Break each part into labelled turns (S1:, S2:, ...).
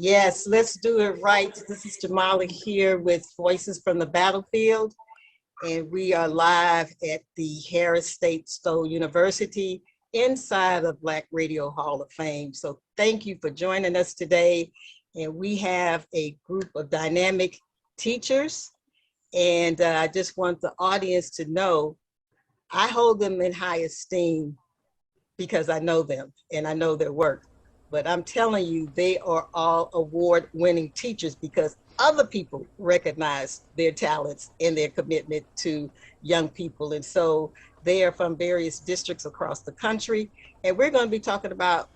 S1: Yes, let's do it right. This is Jamala here with Voices from the Battlefield, and we are live at the Harris State Stowe University inside of Black Radio Hall of Fame. So thank you for joining us today. And we have a group of dynamic teachers, and I just want the audience to know I hold them in high esteem because I know them and I know their work. But I'm telling you, they are all award-winning teachers because other people recognize their talents and their commitment to young people. And so they are from various districts across the country. And we're going to be talking about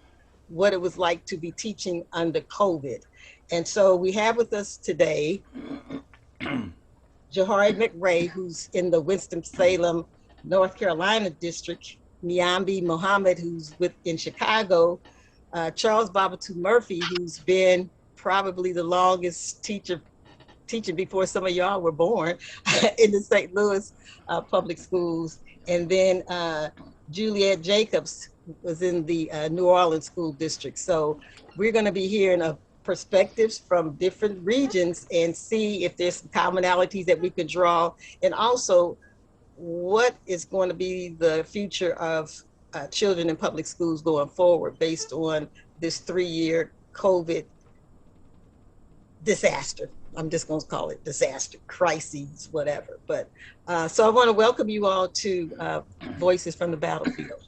S1: what it was like to be teaching under COVID. And so we have with us today Jahari McRae, who's in the Winston-Salem, North Carolina district, Niambi Mohammed, who's in Chicago, Charles Babatu Murphy, who's been probably the longest teaching before some of y'all were born in the St. Louis public schools, and then Juliet Jacobs was in the New Orleans school district. So we're going to be hearing perspectives from different regions and see if there's some commonalities that we could draw, and also what is going to be the future of children in public schools going forward based on this 3-year COVID disaster. I'm just going to call it disaster, crises, whatever. But so I want to welcome you all to Voices from the Battlefield.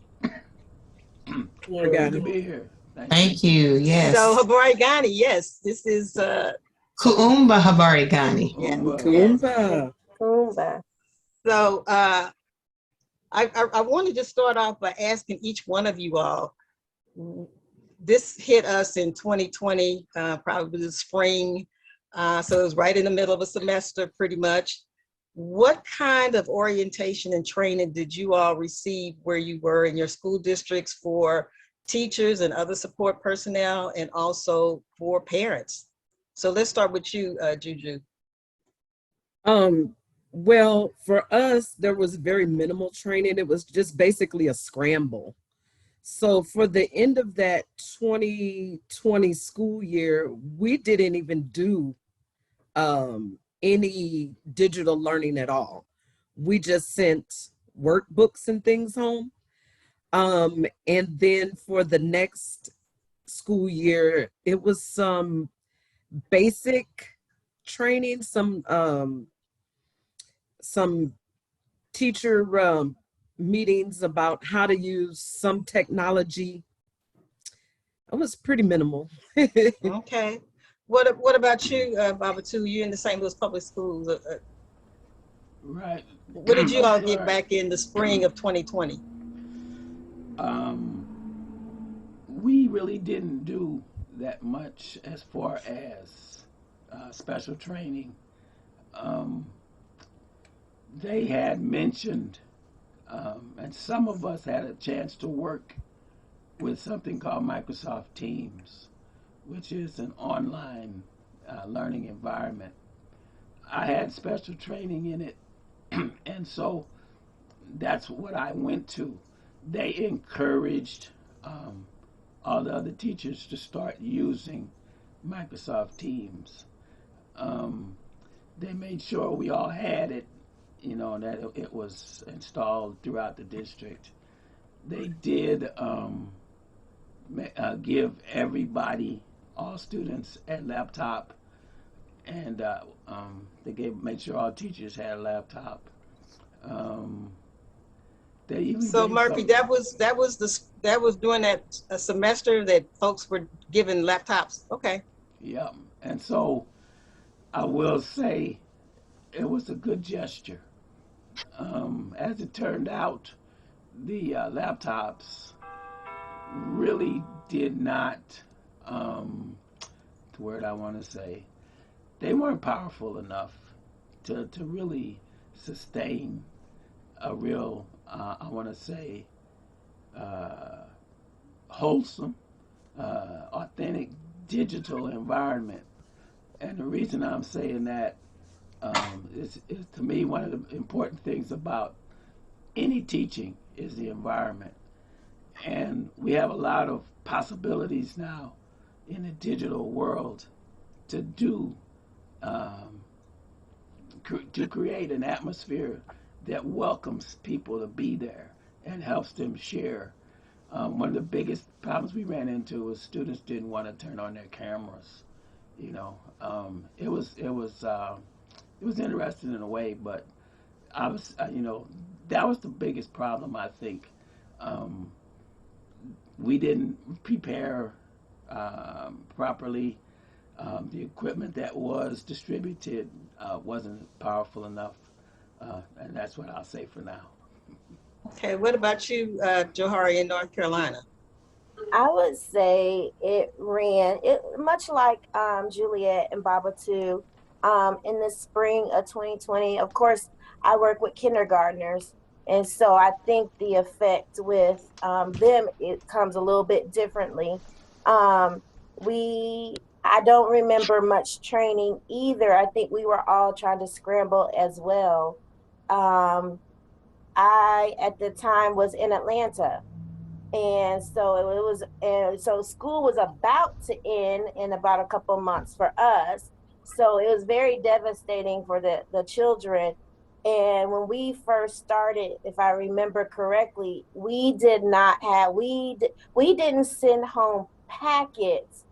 S2: Good to be here.
S3: Thank you. Yes.
S1: So Habari Ghani, yes, this is
S3: Kuumba Habari Ghani.
S1: Yeah.
S2: Kuumba.
S4: Kuumba.
S1: So I want to just start off by asking each one of you all. This hit us in 2020, probably the spring. So it was right in the middle of a semester, pretty much. What kind of orientation and training did you all receive where you were in your school districts for teachers and other support personnel, and also for parents? So let's start with you, Juju.
S2: Well, for us, there was very minimal training. It was just basically a scramble. So for the end of that 2020 school year, we didn't even do any digital learning at all. We just sent workbooks and things home. And then for the next school year, it was some basic training, some teacher meetings about how to use some technology. It was pretty minimal.
S1: Okay. What about you, Babatu? You're in the St. Louis Public Schools.
S4: Right.
S1: What did you all get back in the spring of 2020?
S4: We really didn't do that much as far as special training. They had mentioned, and some of us had a chance to work with something called Microsoft Teams, which is an online learning environment. I had special training in it, and so that's what I went to. They encouraged all the other teachers to start using Microsoft Teams. They made sure we all had it, that it was installed throughout the district. They did give everybody, all students, a laptop, and they made sure all teachers had a laptop.
S1: So Murphy, that was during that semester that folks were given laptops. Okay.
S4: Yeah, and so I will say it was a good gesture. As it turned out, the laptops really did not, the word I want to say, they weren't powerful enough to really sustain a real, I want to say, wholesome, authentic digital environment. And the reason I'm saying that is to me, one of the important things about any teaching is the environment. And we have a lot of possibilities now in a digital world to do to create an atmosphere that welcomes people to be there and helps them share. One of the biggest problems we ran into was students didn't want to turn on their cameras. You know, it was interesting in a way, but I was, that was the biggest problem. I think we didn't prepare properly. The equipment that was distributed wasn't powerful enough, and that's what I'll say for now.
S1: Okay, what about you, Johari, in North Carolina?
S5: I would say it ran it much like Juliet and Baba too. In the spring of 2020, of course, I work with kindergartners, and so I think the effect with them it comes a little bit differently. We I don't remember much training either. I think we were all trying to scramble as well. Um, I at the time was in Atlanta, and so it was, and so school was about to end in about a couple months for us. So it was very devastating for the children. And when we first started, if I remember correctly, we did not have, we didn't send home packets.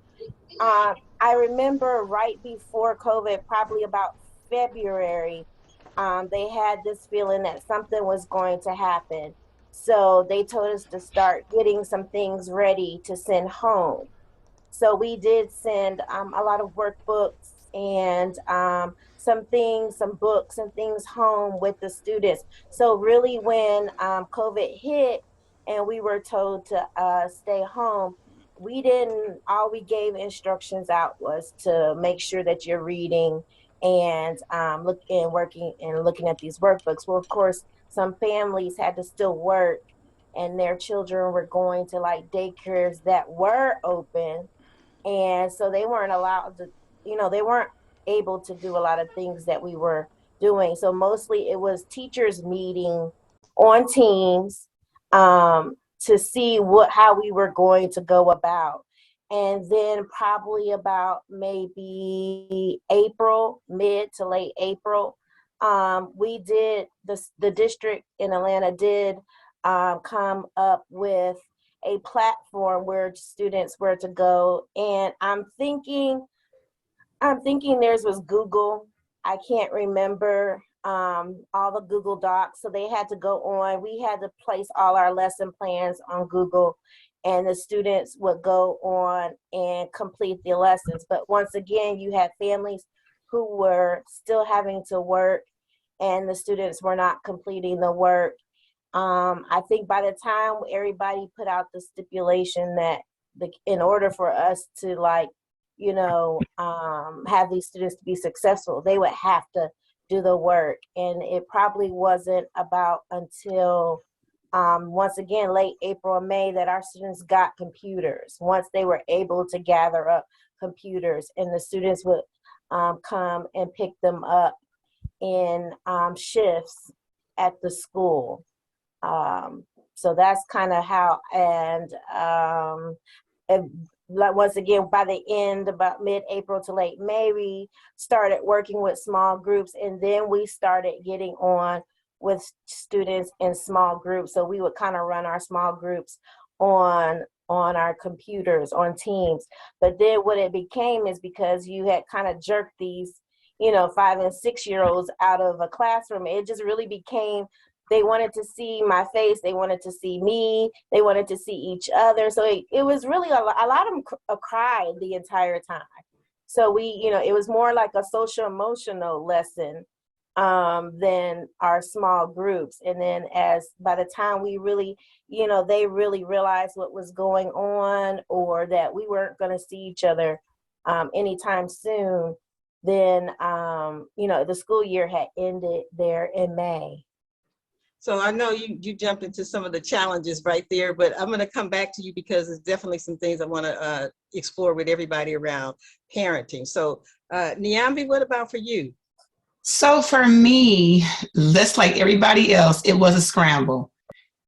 S5: I remember right before COVID, probably about February, they had this feeling that something was going to happen. So they told us to start getting some things ready to send home. So we did send a lot of workbooks and some things, some books and things home with the students. So really when COVID hit and we were told to stay home, we didn't, all we gave instructions out was to make sure that you're reading and look and working and looking at these workbooks. Well, of course, some families had to still work and their children were going to like daycares that were open. And so they weren't allowed to, they weren't able to do a lot of things that we were doing. So mostly it was teachers meeting on Teams to see how we were going to go about. And then probably about maybe April, mid to late April, we did, the district in Atlanta did come up with a platform where students were to go. And I'm thinking theirs was Google. I can't remember all the Google Docs. So they had to go on. We had to place all our lesson plans on Google, and the students would go on and complete the lessons. But once again, you had families who were still having to work, and the students were not completing the work. I think by the time everybody put out the stipulation that in order for us to have these students to be successful, they would have to do the work. And it probably wasn't about until once again, late April or May that our students got computers. Once they were able to gather up computers, and the students would come and pick them up in shifts at the school. So that's kind of how, and once again, by the end, about mid-April to late May, we started working with small groups, and then we started getting on with students in small groups. So we would kind of run our small groups on our computers, on Teams. But then what it became is, because you had kind of jerked these, 5 and 6 year olds out of a classroom, it just really became, they wanted to see my face, they wanted to see me, they wanted to see each other. So it was really a lot of them cried the entire time. So it was more like a social emotional lesson than our small groups. And then by the time we really, they really realized what was going on, or that we weren't going to see each other anytime soon, then, the school year had ended there in May.
S1: So I know you jumped into some of the challenges right there, but I'm going to come back to you because there's definitely some things I want to explore with everybody around parenting. So Niambi, what about for you?
S3: So for me, just like everybody else, it was a scramble.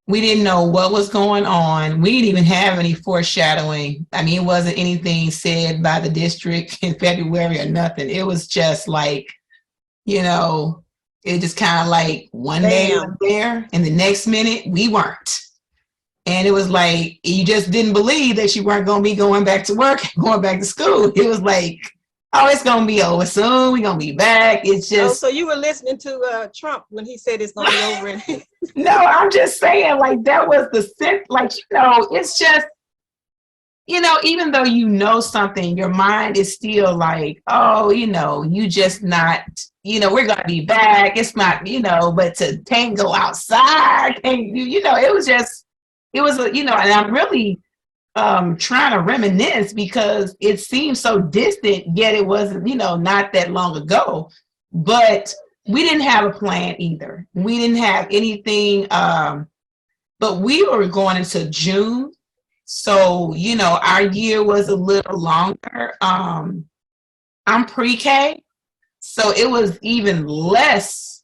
S3: We didn't know what was going on. We didn't even have any foreshadowing. I mean, it wasn't anything said by the district in February or nothing. It was just like, you know, it just kind of like one day we
S1: Bam.
S3: were there and the next minute we weren't. And it was like, you just didn't believe that you weren't going to be going back to work, going back to school. It was like, oh, it's going to be over soon. We're going to be back. It's
S1: Oh,
S3: just,
S1: so you were listening to Trump when he said it's gonna be over in
S3: no, I'm just saying, like, that was the sense, like, it's just, even though you know something, your mind is still like, oh, you just not, we're going to be back. It's not, but to can't go outside, can't, it was just, it was, and I'm really trying to reminisce because it seems so distant, yet it wasn't, not that long ago. But we didn't have a plan either. We didn't have anything, but we were going into June. So, our year was a little longer. I'm pre-K, so it was even less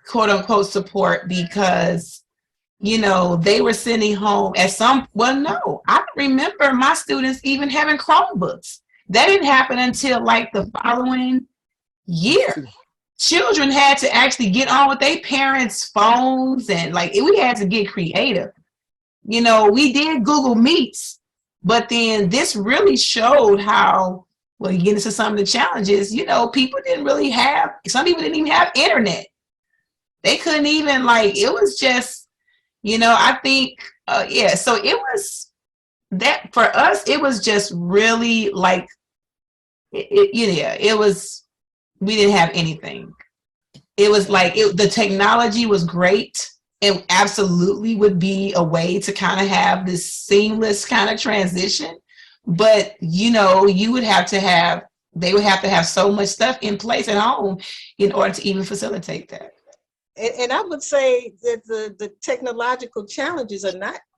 S3: quote unquote support because, they were sending home no, I don't remember my students even having Chromebooks. That didn't happen until like the following year. Children had to actually get on with their parents' phones and like we had to get creative. We did Google Meets, but then this really showed how, well, you get into some of the challenges, people didn't really have, some people didn't even have internet. They couldn't even it was just, I think, yeah, so it was that for us, it was just really like, it was, we didn't have anything. It was like the technology was great and absolutely would be a way to kind of have this seamless kind of transition. But, you would have to have, they would have to have so much stuff in place at home in order to even facilitate that.
S1: and I would say that the technological challenges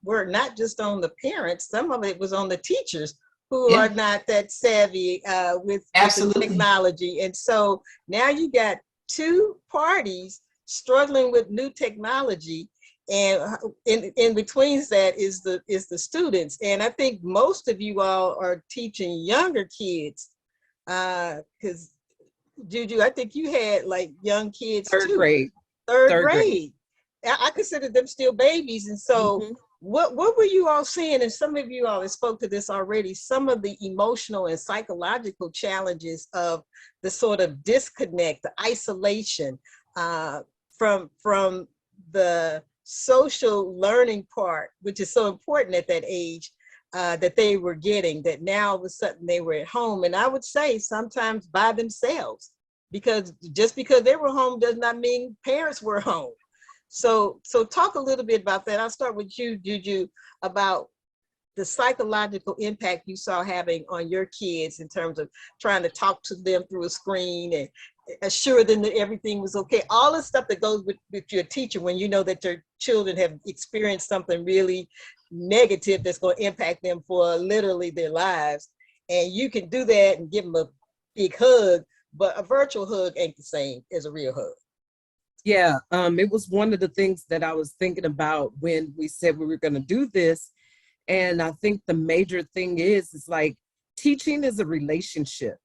S1: were not just on the parents. Some of it was on the teachers who
S3: Yeah.
S1: are not that savvy with the
S3: Absolutely.
S1: technology. And so now you got two parties struggling with new technology, and in between that is the students. And I think most of you all are teaching younger kids, because Juju, I think you had like young kids
S2: Third
S1: too.
S2: grade.
S1: Third grade. I consider them still babies. And so what were you all seeing? And some of you all have spoke to this already, some of the emotional and psychological challenges of the sort of disconnect, the isolation from the social learning part, which is so important at that age, that they were getting, that now all of a sudden they were at home. And I would say sometimes by themselves, because just because they were home does not mean parents were home. So talk a little bit about that. I'll start with you, Juju, about the psychological impact you saw having on your kids in terms of trying to talk to them through a screen and assure them that everything was okay. All the stuff that goes with your teacher when you know that your children have experienced something really negative that's going to impact them for literally their lives. And you can do that and give them a big hug, but a virtual hug ain't the same as a real hug.
S2: Yeah, it was one of the things that I was thinking about when we said we were going to do this. And I think the major thing is like teaching is a relationship.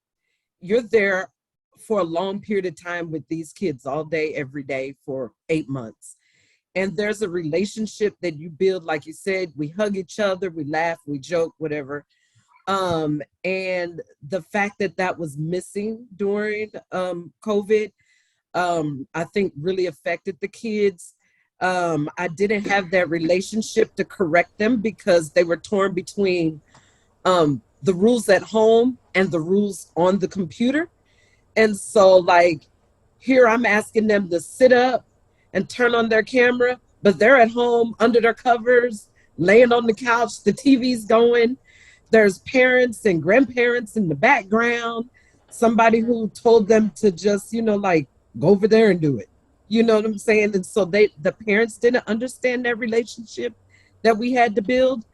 S2: You're there for a long period of time with these kids all day, every day for 8 months. And there's a relationship that you build, like you said, we hug each other, we laugh, we joke, whatever. And the fact that that was missing during COVID, I think really affected the kids. I didn't have that relationship to correct them because they were torn between the rules at home and the rules on the computer. And so like here I'm asking them to sit up and turn on their camera, but they're at home under their covers, laying on the couch, the TV's going. There's parents and grandparents in the background, somebody who told them to just, like go over there and do it. You know what I'm saying? And so the parents didn't understand that relationship that we had to build,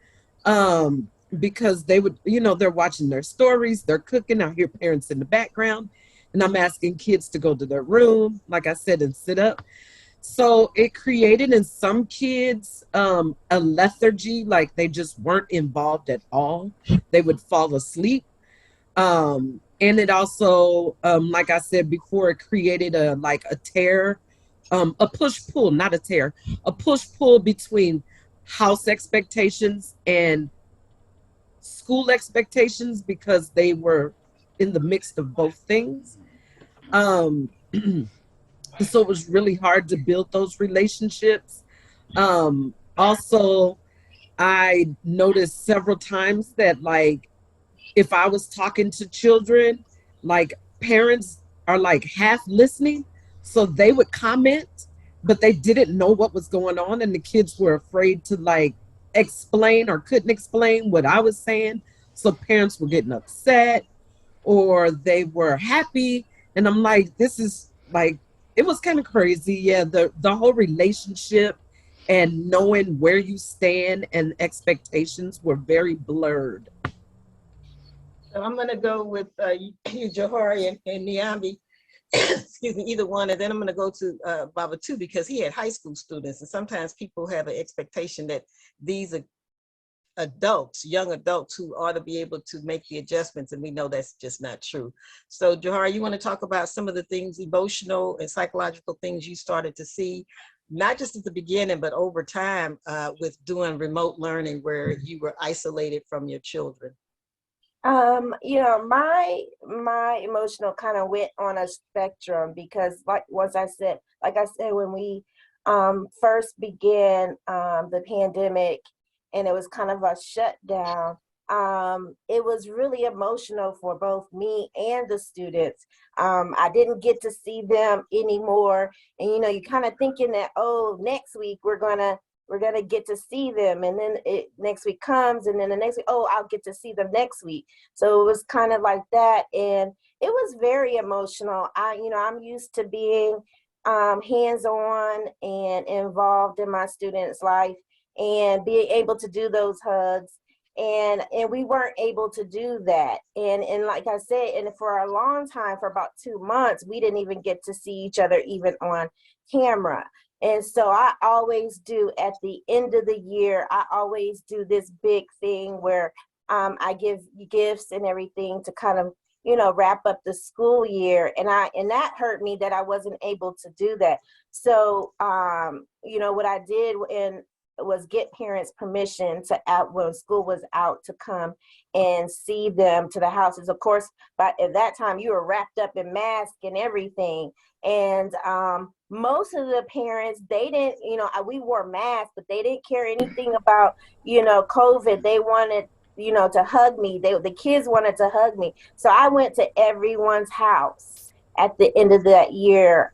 S2: because they would, they're watching their stories, they're cooking. I hear parents in the background, and I'm asking kids to go to their room, like I said, and sit up. So it created in some kids a lethargy, like they just weren't involved at all. They would fall asleep. And it also, like I said before, it created a like a tear, a push pull, not a tear, a push pull between house expectations and school expectations because they were in the mix of both things. Um, so it was really hard to build those relationships. Also, I noticed several times that like if I was talking to children, like parents are like half listening, so they would comment, but they didn't know what was going on, and the kids were afraid to like explain or couldn't explain what I was saying. So parents were getting upset or they were happy, and I'm like, this is like it was kind of crazy. Yeah, the whole relationship and knowing where you stand and expectations were very blurred.
S1: So I'm gonna go with you, Johari and Niambi. Excuse me, either one, and then I'm gonna go to Baba too, because he had high school students, and sometimes people have an expectation that these are adults, young adults who ought to be able to make the adjustments, and we know that's just not true. So Johari, you want to talk about some of the things, emotional and psychological things you started to see, not just at the beginning, but over time with doing remote learning where you were isolated from your children?
S5: My emotional kind of went on a spectrum because like I said, when we first began the pandemic and it was kind of a shutdown, it was really emotional for both me and the students. I didn't get to see them anymore. And you kind of thinking that, oh, next week we're gonna get to see them, and then next week comes, and then the next week, oh, I'll get to see them next week. So it was kind of like that, and it was very emotional. I'm used to being hands-on and involved in my students' life, and being able to do those hugs, and we weren't able to do that, and like I said, and for a long time, for about 2 months, we didn't even get to see each other even on camera. And so I always do at the end of the year, I always do this big thing where I give gifts and everything to kind of, wrap up the school year. And that hurt me that I wasn't able to do that. So, what I did was get parents permission to out when school was out to come and see them to the houses. Of course, but at that time you were wrapped up in masks and everything. And most of the parents, they didn't, we wore masks, but they didn't care anything about, COVID. They wanted, to hug me. The kids wanted to hug me. So I went to everyone's house at the end of that year.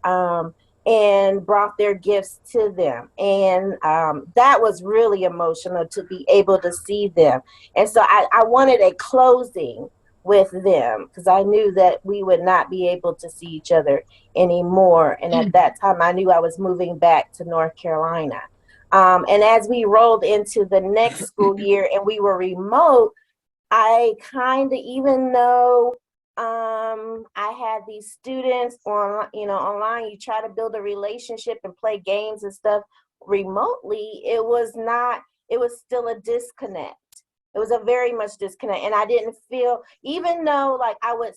S5: And brought their gifts to them. And that was really emotional to be able to see them. And so I wanted a closing with them because I knew that we would not be able to see each other anymore. And at that time, I knew I was moving back to North Carolina. And as we rolled into the next school year and we were remote, I kind of, even though I had these students online, you try to build a relationship and play games and stuff remotely. It was still a disconnect. It was a very much disconnect. And I didn't feel, even though like I would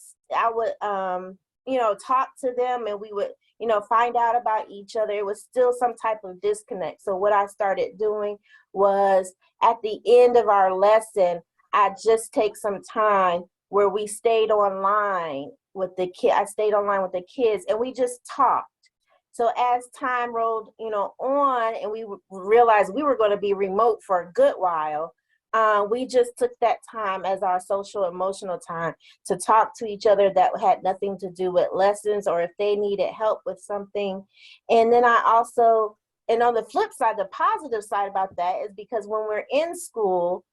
S5: talk to them and we would, find out about each other, it was still some type of disconnect. So what I started doing was at the end of our lesson, I just take some time where we stayed online with the kid. I stayed online with the kids and we just talked. So as time rolled, on, and we realized we were going to be remote for a good while, we just took that time as our social emotional time to talk to each other that had nothing to do with lessons or if they needed help with something. And then I also, and on the flip side, the positive side about that is because when we're in school,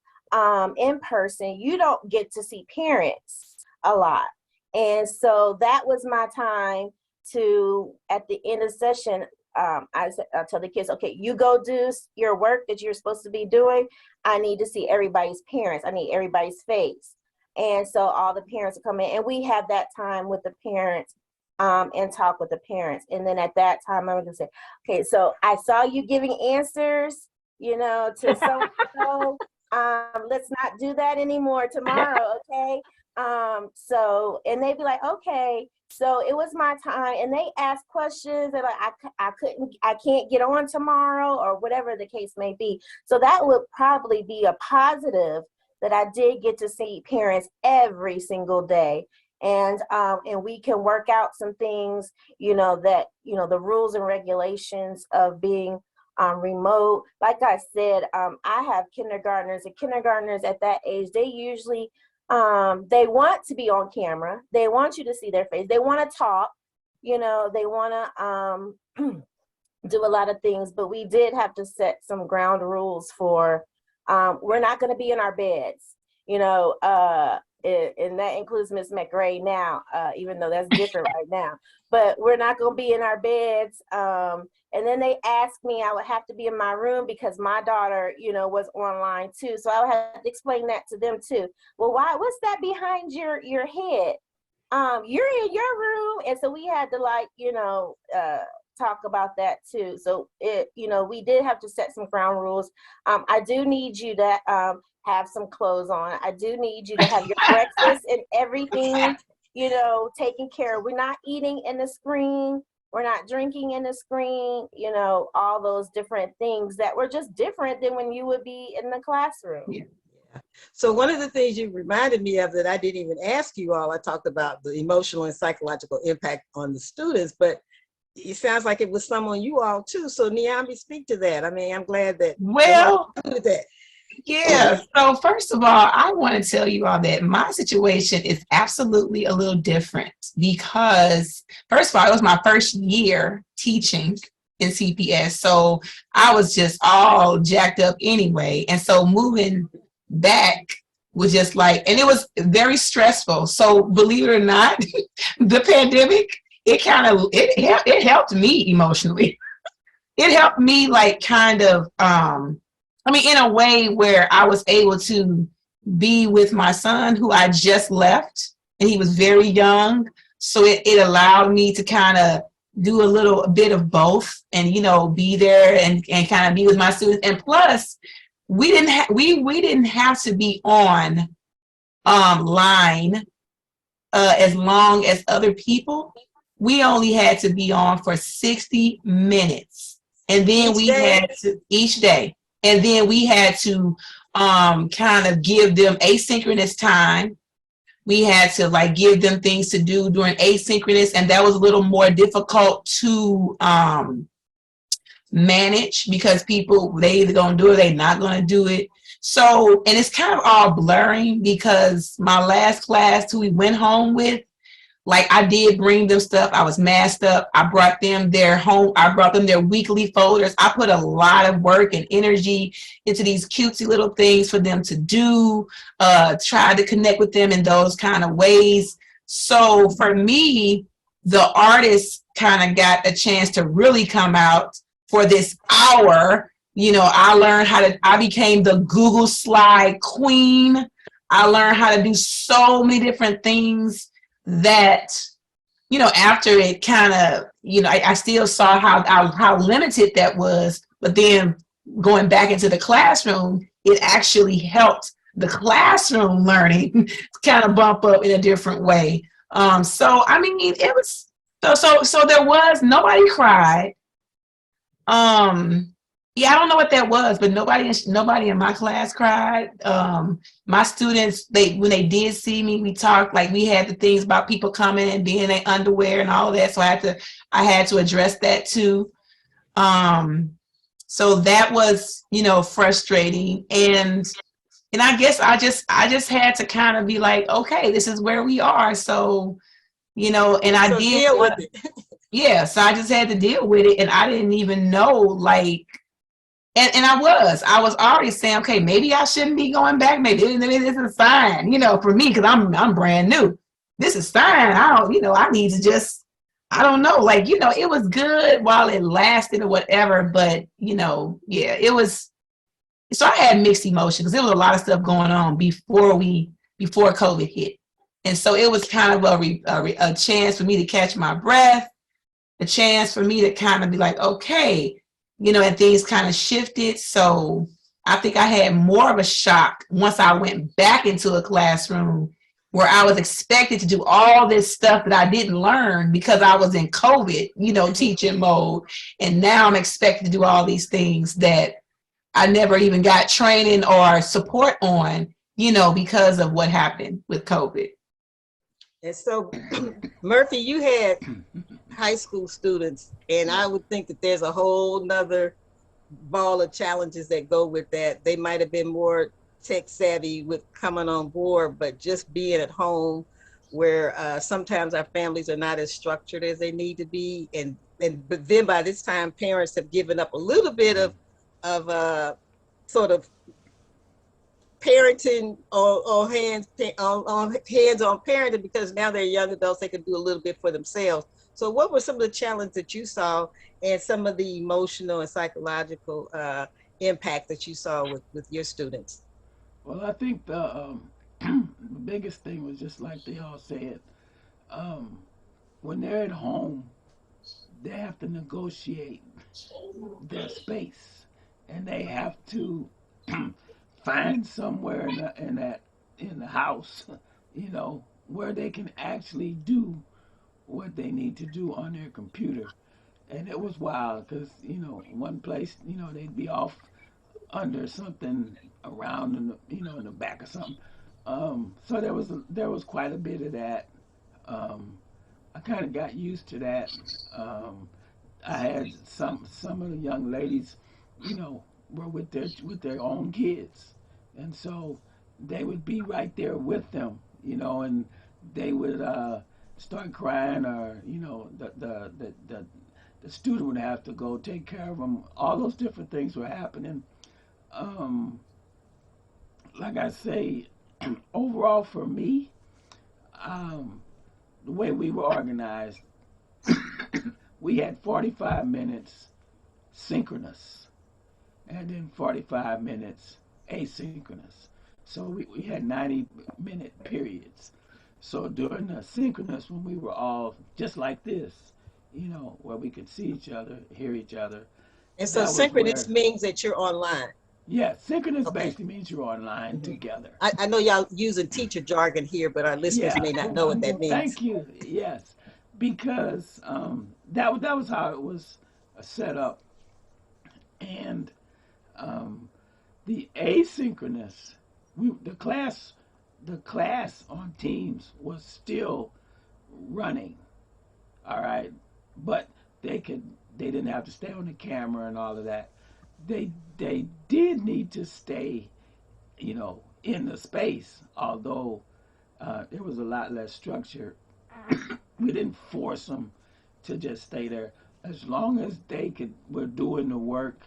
S5: in person, you don't get to see parents a lot. And so that was my time to, at the end of session, I tell the kids, okay, you go do your work that you're supposed to be doing. I need to see everybody's parents. I need everybody's face. And so all the parents will come in and we have that time with the parents and talk with the parents. And then at that time, I'm going to say, okay, so I saw you giving answers, to so let's not do that anymore tomorrow, okay? And they'd be like, okay. So it was my time, and they ask questions, and like I can't get on tomorrow, or whatever the case may be. So that would probably be a positive, that I did get to see parents every single day, and we can work out some things, that the rules and regulations of being remote. Like I said, I have kindergartners, and kindergartners at that age, they usually they want to be on camera. They want you to see their face. They want to talk, they want to do a lot of things, but we did have to set some ground rules for, we're not going to be in our beds, and that includes Miss McRae now, even though that's different right now, but we're not going to be in our beds. And then they asked me, I would have to be in my room because my daughter, was online too. So I would have to explain that to them too. Well, what's that behind your head? You're in your room. And so we had to talk about that too. So we did have to set some ground rules. I do need you to have some clothes on. I do need you to have your breakfast and everything, taken care of. We're not eating in the screen. We're not drinking in the screen, all those different things that were just different than when you would be in the classroom.
S3: Yeah.
S1: So one of the things you reminded me of that I didn't even ask you all, I talked about the emotional and psychological impact on the students, but it sounds like it was some on you all too. So Niambi, speak to that. I mean, I'm glad that.
S3: Well,
S1: that.
S3: yeah. So first of all, I want to tell you all that my situation is absolutely a little different because, first of all, it was my first year teaching in CPS. So I was just all jacked up anyway. And so moving back was just and it was very stressful. So believe it or not, the pandemic, it helped me emotionally. It helped me in a way where I was able to be with my son who I just left, and he was very young. So it allowed me to kind of do a bit of both and, be there and kind of be with my students. And plus we didn't have to be on line as long as other people. We only had to be on for 60 minutes. And then had to each day. And then we had to kind of give them asynchronous time. We had to give them things to do during asynchronous, and that was a little more difficult to manage because people, they either gonna do it or they not gonna do it. So, and it's kind of all blurring because my last class who we went home with, I did bring them stuff. I was masked up. I brought them their weekly folders. I put a lot of work and energy into these cutesy little things for them to do, try to connect with them in those kind of ways. So for me, the artists kind of got a chance to really come out for this hour. I became the Google slide queen. I learned how to do so many different things that, after it kind of, I still saw how limited that was, but then going back into the classroom, it actually helped the classroom learning kind of bump up in a different way. So, I mean, it was, so there was, nobody cried. Yeah, I don't know what that was, but nobody in my class cried. My students, when they did see me, we talked, we had the things about people coming and being in their underwear and all of that. So I had to address that too. So that was, frustrating. And I guess I just had to kind of be okay, this is where we are. So, and I did deal with it. Yeah, so I just had to deal with it, and I didn't even know And I was already saying, okay, maybe I shouldn't be going back. Maybe this is a sign, for me, because I'm brand new. This is fine. I need to just, I don't know, it was good while it lasted or whatever. But, yeah, it was. So I had mixed emotions because there was a lot of stuff going on before COVID hit. And so it was kind of a chance for me to catch my breath, a chance for me to kind of be like, okay, and things kind of shifted. So I think I had more of a shock once I went back into a classroom where I was expected to do all this stuff that I didn't learn because I was in COVID, teaching mode. And now I'm expected to do all these things that I never even got training or support on, because of what happened with COVID.
S1: And so, Murphy, you had high school students, and I would think that there's a whole nother ball of challenges that go with that. They might have been more tech savvy with coming on board, but just being at home where sometimes our families are not as structured as they need to be. But then by this time, parents have given up a little bit of sort of parenting on hands-on parenting, because now they're young adults, they can do a little bit for themselves. So what were some of the challenges that you saw and some of the emotional and psychological impact that you saw with your students?
S4: Well, I think the biggest thing was just like they all said. Um, when they're at home, they have to negotiate their space, and they have to find somewhere in the house, where they can actually do what they need to do on their computer. And it was wild because one place they'd be off under something around in the back or something. So there was quite a bit of that. I kind of got used to that. I had some of the young ladies, were with their own kids, and so they would be right there with them, and they would start crying, or the student would have to go take care of them. All those different things were happening. Um, like I say, overall for me, um, the way we were organized, we had 45 minutes synchronous and then 45 minutes asynchronous. So we had 90-minute periods. So during the synchronous, when we were all just like this, where we could see each other, hear each other.
S1: And so
S4: That was
S1: synchronous
S4: where,
S1: means that you're online.
S4: yeah, synchronous
S1: Okay.
S4: basically means you're online
S1: Mhm.
S4: together.
S1: I know y'all using teacher jargon here, but our listeners
S4: Yeah,
S1: may not know what that means.
S4: thank you. Yes, because that was how it was set up, and um, the asynchronous, the class on Teams was still running. All right, but they didn't have to stay on the camera and all of that. They did need to stay, in the space, although there was a lot less structure. We didn't force them to just stay there. As long as were doing the work,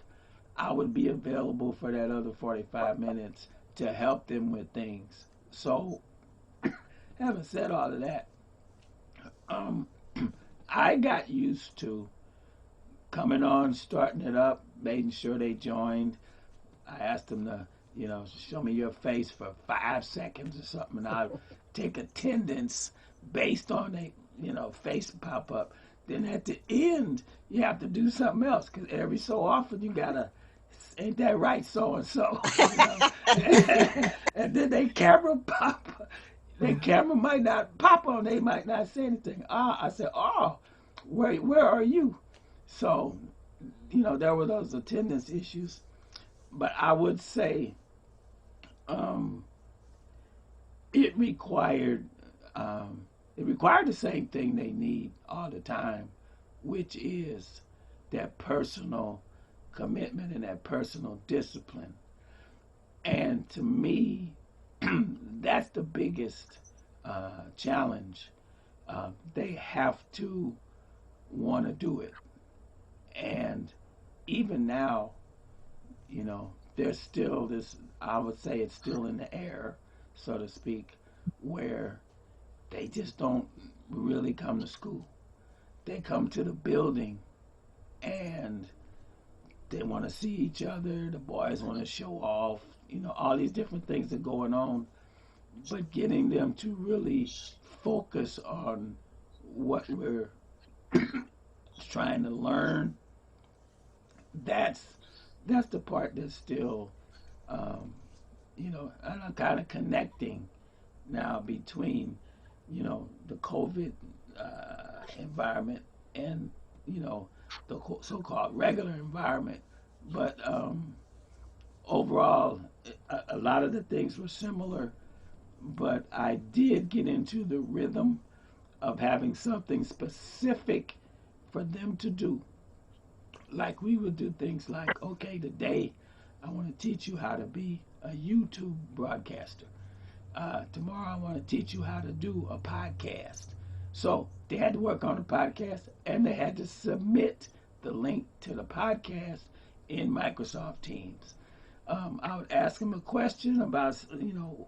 S4: I would be available for that other 45 minutes to help them with things. So, having said all of that, um, I got used to coming on, starting it up, making sure they joined. I asked them to, show me your face for 5 seconds or something, and I'll take attendance based on a, face pop up. Then at the end, you have to do something else, because every so often you gotta, ain't that right, so and so, and then they camera pop. Their camera might not pop on. They might not say anything. I said, oh, where are you? So, there were those attendance issues. But I would say um, it required the same thing they need all the time, which is that personal commitment and that personal discipline. And to me, that's the biggest challenge. They have to want to do it. And even now, there's still this, I would say it's still in the air, so to speak, where they just don't really come to school. They come to the building and they want to see each other. The boys want to show off, all these different things are going on. but getting them to really focus on what we're trying to learn, that's that's the part that's still, um, and I'm kind of connecting now between, the COVID environment and, the so-called regular environment. But overall, a lot of the things were similar, but I did get into the rhythm of having something specific for them to do. Like we would do things like, okay, today I want to teach you how to be a YouTube broadcaster. Tomorrow I want to teach you how to do a podcast. So they had to work on the podcast and they had to submit the link to the podcast in Microsoft Teams. I would ask them a question about,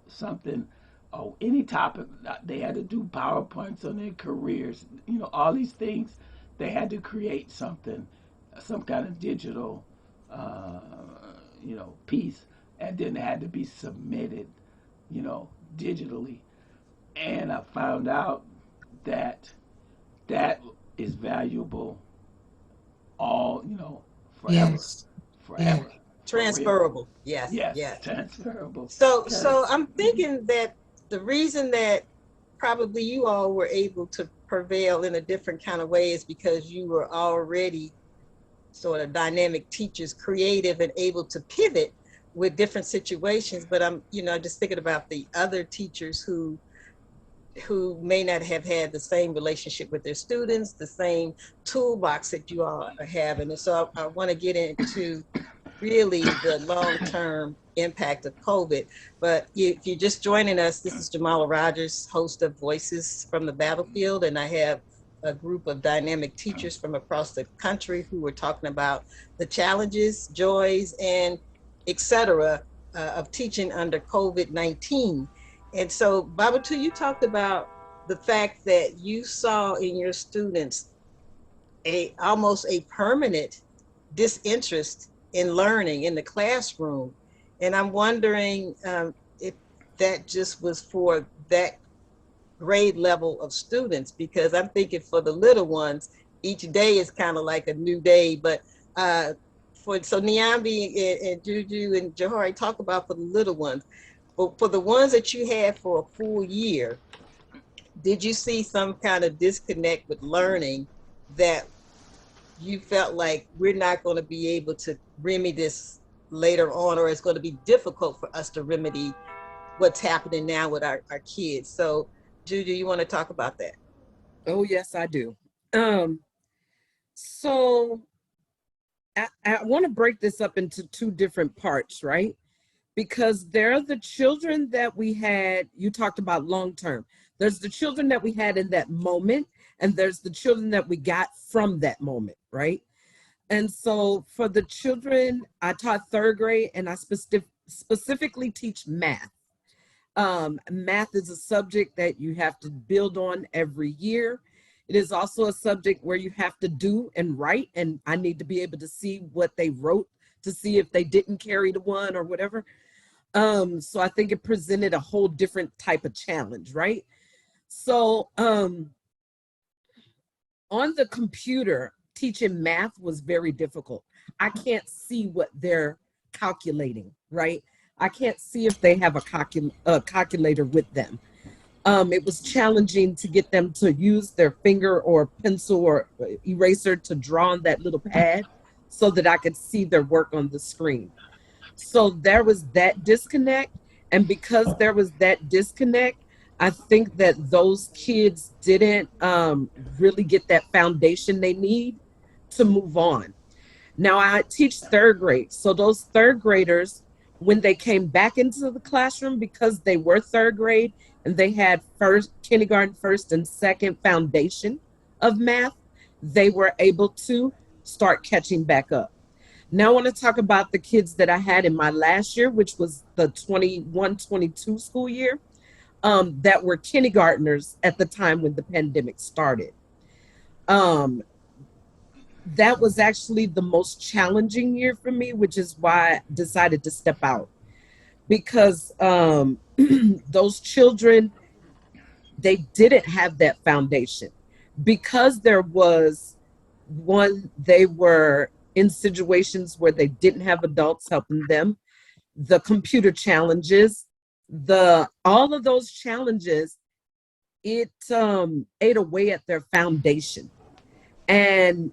S4: something, any topic. They had to do PowerPoints on their careers, all these things. They had to create something, some kind of digital, piece, and then it had to be submitted, digitally. And I found out that that is valuable all, forever,
S3: Yes. Yeah.
S4: forever. For real.
S1: Transferable. Yes.
S4: Yes,
S1: Yes.
S4: transferable.
S1: So I'm thinking that the reason that probably you all were able to prevail in a different kind of way is because you were already sort of dynamic teachers, creative and able to pivot with different situations. But I'm, just thinking about the other teachers who may not have had the same relationship with their students, the same toolbox that you all are having. And so I want to get into really the long-term impact of COVID. But if you're just joining us, this is Jamala Rogers, host of Voices from the Battlefield, and I have a group of dynamic teachers from across the country who are talking about the challenges, joys, and et cetera of teaching under COVID-19. And so, Babatu, you talked about the fact that you saw in your students almost a permanent disinterest in learning in the classroom. And I'm wondering if that just was for that grade level of students, because I'm thinking for the little ones, each day is kind of like a new day. But so Niambi and Juju and Johari, talk about for the little ones. But for the ones that you had for a full year, did you see some kind of disconnect with learning that you felt like we're not going to be able to remedy this later on, or it's going to be difficult for us to remedy what's happening now with our kids? So Juju, you want to talk about that?
S2: Oh, yes, I do. So I want to break this up into two different parts, right? Because there are the children that we had, you talked about long-term. There's the children that we had in that moment, and there's the children that we got from that moment, right? And so for the children, I taught third grade, and I specifically teach math. Math is a subject that you have to build on every year. It is also a subject where you have to do and write, and I need to be able to see what they wrote to see if they didn't carry the one or whatever. So I think it presented a whole different type of challenge, right? So on the computer, teaching math was very difficult. I can't see what they're calculating, right? I can't see if they have a calculator with them. It was challenging to get them to use their finger or pencil or eraser to draw on that little pad so that I could see their work on the screen. So there was that disconnect. And because there was that disconnect, I think that those kids didn't really get that foundation they need to move on. Now I teach third grade. So those third graders, when they came back into the classroom, because they were third grade and they had kindergarten, first and second foundation of math, they were able to start catching back up. Now I want to talk about the kids that I had in my last year, which was the 21-22 school year, that were kindergartners at the time when the pandemic started. That was actually the most challenging year for me, which is why I decided to step out. because those children, they didn't have that foundation because there was one, they were in situations where they didn't have adults helping them, the computer challenges, the all of those challenges, it ate away at their foundation. And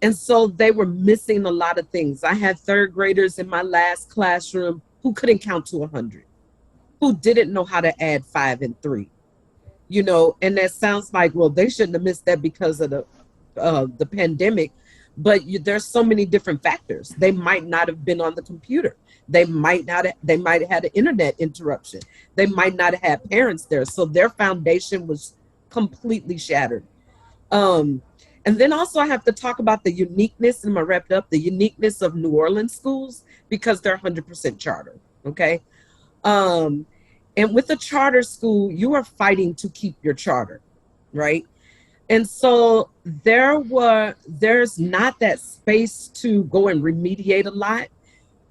S2: and so they were missing a lot of things. I had third graders in my last classroom who couldn't count to 100, who didn't know how to add 5 and 3, and that sounds like, well, they shouldn't have missed that because of the pandemic. But there's so many different factors. They might not have been on the computer. They might have had an internet interruption. They might not have had parents there. So their foundation was completely shattered. And then also I have to talk about the uniqueness, and I'm gonna wrap it up, the uniqueness of New Orleans schools, because they're 100% charter, okay? And with a charter school, you are fighting to keep your charter, right? And so there's not that space to go and remediate a lot,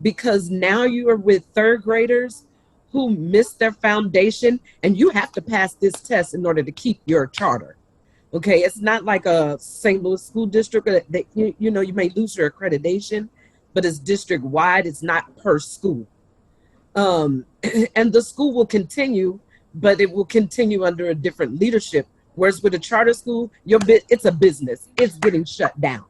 S2: because now you are with third graders who missed their foundation, and you have to pass this test in order to keep your charter. Okay, it's not like a St. Louis school district that you may lose your accreditation, but it's district wide. It's not per school, and the school will continue, but it will continue under a different leadership. Whereas with a charter school, it's a business. It's getting shut down,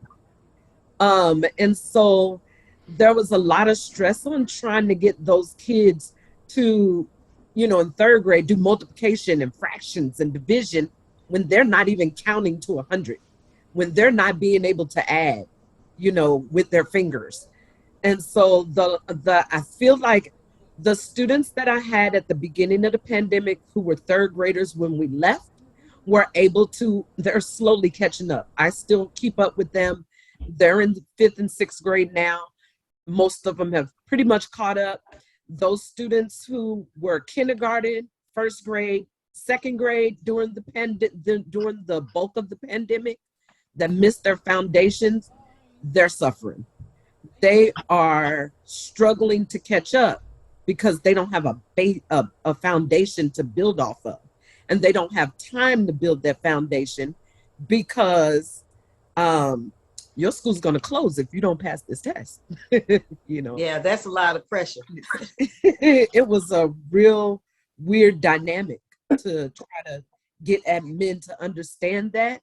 S2: and so there was a lot of stress on trying to get those kids to, in third grade, do multiplication and fractions and division, when they're not even counting to 100, when they're not being able to add, with their fingers. And so I feel like the students that I had at the beginning of the pandemic who were third graders when we left they're slowly catching up. I still keep up with them. They're in the 5th and 6th grade now. Most of them have pretty much caught up. Those students who were kindergarten, first grade, second grade during the bulk of the pandemic, that missed their foundations, they're suffering. They are struggling to catch up because they don't have a foundation to build off of, and they don't have time to build that foundation because your school's going to close if you don't pass this test.
S1: Yeah, that's a lot of pressure.
S2: It was a real weird dynamic to try to get admin to understand that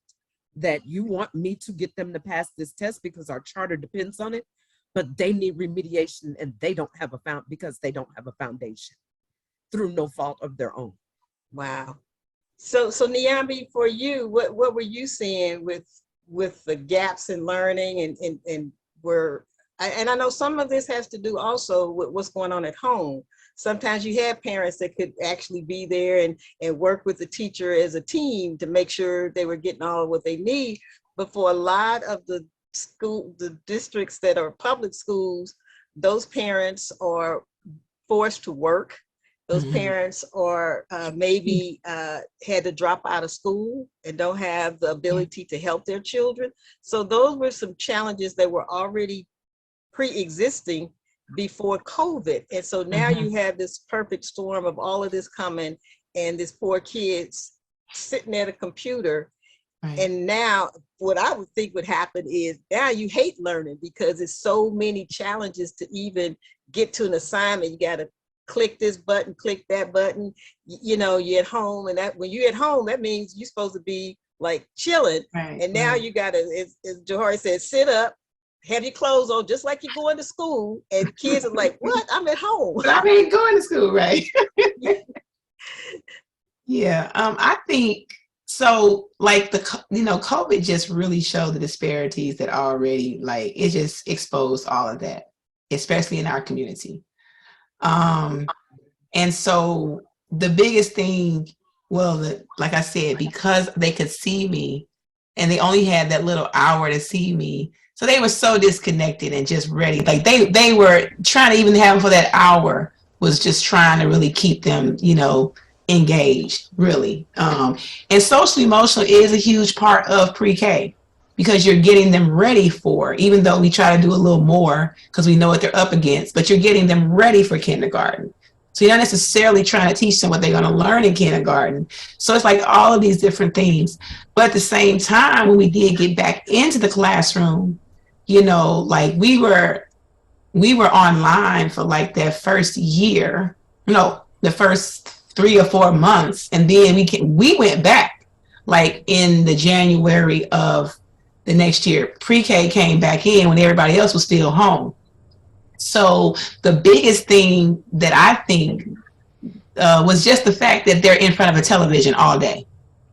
S2: you want me to get them to pass this test because our charter depends on it, but they need remediation, and they don't have because they don't have a foundation through no fault of their own.
S1: Wow. So Niambi, for you, what were you seeing with the gaps in learning, and I know some of this has to do also with what's going on at home. Sometimes you have parents that could actually be there and work with the teacher as a team to make sure they were getting all what they need. But for a lot of the districts that are public schools, those parents are forced to work. Those parents are maybe had to drop out of school and don't have the ability to help their children. So those were some challenges that were already pre-existing before COVID. And so now you have this perfect storm of all of this coming, and this poor kids sitting at a computer. Right. And now what I would think would happen is now you hate learning because it's so many challenges to even get to an assignment. You got to click this button, click that button, you're at home, and that when you're at home, that means you're supposed to be like chilling. Right, and now you got to, as Johari said, sit up, have your clothes on, just like you're going to school. And kids are like, what? I'm at home.
S3: But I ain't going to school, right? Yeah, I think so. Like COVID just really showed the disparities that already, like, it just exposed all of that, especially in our community. And so the biggest thing, like I said, because they could see me and they only had that little hour to see me, so they were so disconnected and just ready. Like they were trying to even have them for that hour was just trying to really keep them, engaged, really. And social emotional is a huge part of pre-K. because you're getting them ready for, even though we try to do a little more because we know what they're up against, but you're getting them ready for kindergarten. So you're not necessarily trying to teach them what they're going to learn in kindergarten. So it's like all of these different things. But at the same time, when we did get back into the classroom, you know, like we were online for like that first year, no, the first 3 or 4 months. And then we went back like in the January of the next year. Pre-K came back in when everybody else was still home. So the biggest thing that I think was just the fact that they're in front of a television all day.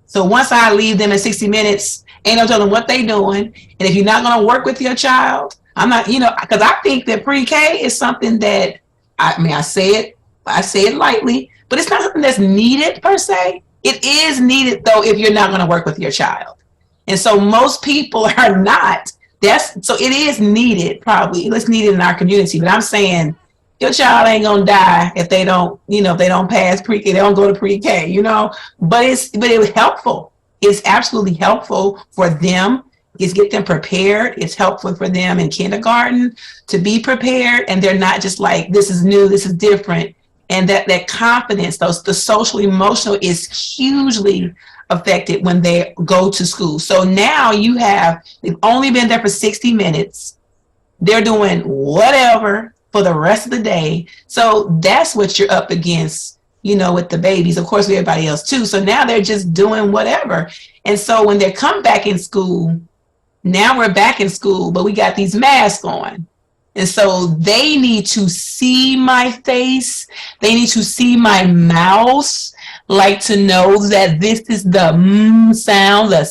S3: So once I leave them in 60 minutes, ain't no telling what they doing. And if you're not going to work with your child, I'm not, you know, because I think that pre-K is something that, I say it lightly, but it's not something that's needed per se. It is needed though if you're not going to work with your child. And so most people are not. So it is needed probably. It's needed in our community. But I'm saying your child ain't gonna die if they don't, you know, if they don't pass pre-K, they don't go to pre-K, you know. But it was helpful. It's absolutely helpful for them. It's get them prepared. It's helpful for them in kindergarten to be prepared, and they're not just like, this is new, this is different. And that confidence, the social emotional is hugely affected when they go to school. So now they've only been there for 60 minutes. They're doing whatever for the rest of the day. So that's what you're up against, you know, with the babies, of course, with everybody else too. So now they're just doing whatever. And so when they come back in school, now we're back in school, but we got these masks on. And so they need to see my face. They need to see my mouth, like to know that this is the sound, the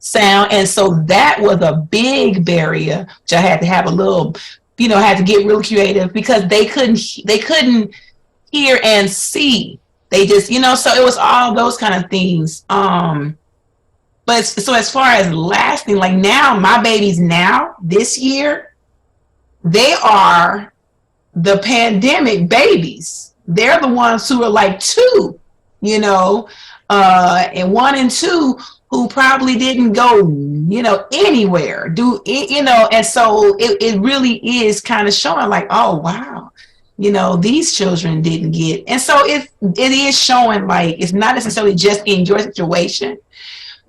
S3: sound. And so that was a big barrier, which I had to have a little, you know, had to get really creative because they couldn't hear and see. They just, you know, so it was all those kind of things. But so as far as lasting, like now, my babies now, this year, they are the pandemic babies. They're the ones who are like 2, you know, and 1 and 2 who probably didn't go, you know, anywhere, you know, and so it really is kind of showing like, oh, wow, you know, these children didn't get, and so it is showing like, it's not necessarily just in your situation,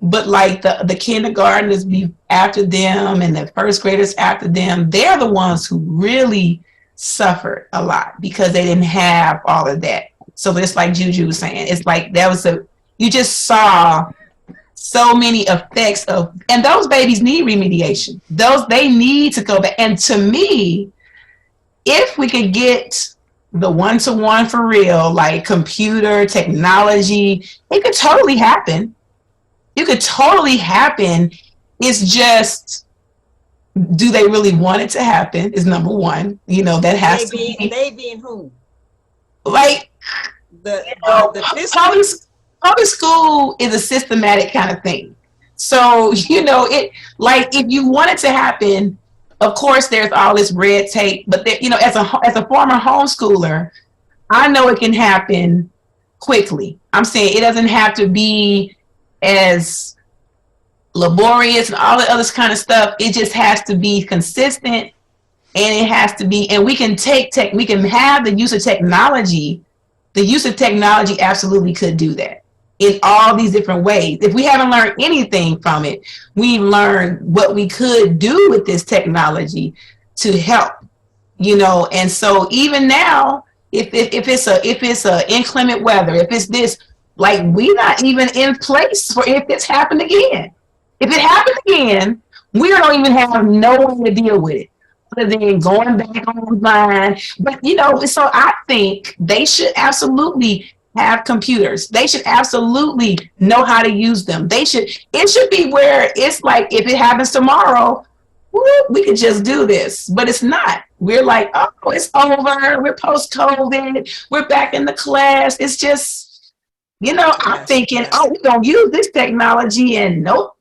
S3: but like the kindergartners be after them and the first graders after them, they're the ones who really suffered a lot because they didn't have all of that. So it's like Juju was saying, it's like you just saw so many effects and those babies need remediation. They need to go back. And to me, if we could get the one-to-one for real, like computer technology, it could totally happen. It could totally happen. It's just, do they really want it to happen is number one. You know, that has to be.
S1: They being who?
S3: Like,
S1: the
S3: public school is a systematic kind of thing. So, you know, it, like, if you want it to happen, of course, there's all this red tape, but there, you know, as a former homeschooler, I know it can happen quickly. I'm saying it doesn't have to be as laborious and all the other kind of stuff. It just has to be consistent, and it has to be, and we can we can have the use of technology. The use of technology absolutely could do that in all these different ways. If we haven't learned anything from it, we've learned what we could do with this technology to help, you know. And so even now, if it's a inclement weather, if it's this, like, we're not even in place for if it's happened again. If it happened again, we don't even have no way to deal with it other than going back online. But, you know, so I think they should absolutely have computers. They should absolutely know how to use them. It should be where it's like, if it happens tomorrow, we could just do this, but it's not. We're like, oh, it's over. We're post-COVID. We're back in the class. It's just, you know, I'm thinking, oh, we're going to use this technology, and nope.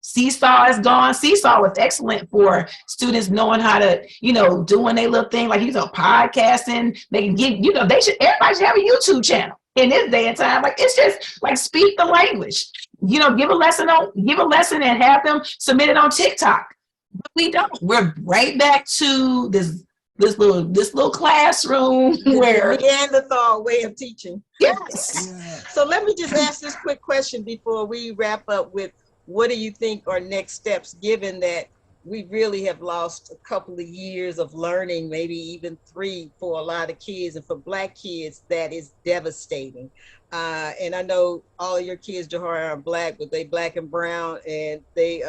S3: Seesaw is gone. Seesaw was excellent for students knowing how to, you know, doing their little thing, like, you know, podcasting. They can get, you know, everybody should have a YouTube channel in this day and time. Like, it's just like, speak the language. give a lesson and have them submit it on TikTok. But we don't. We're right back to this little classroom where
S1: Neanderthal way of teaching.
S3: yes.
S4: Yeah.
S1: So let me just ask this quick question before we wrap up with what do you think are next steps, given that we really have lost a couple of years of learning, maybe even 3 for a lot of kids, and for Black kids, that is devastating. And I know all of your kids, Jahar, are Black, but they Black and brown, and they,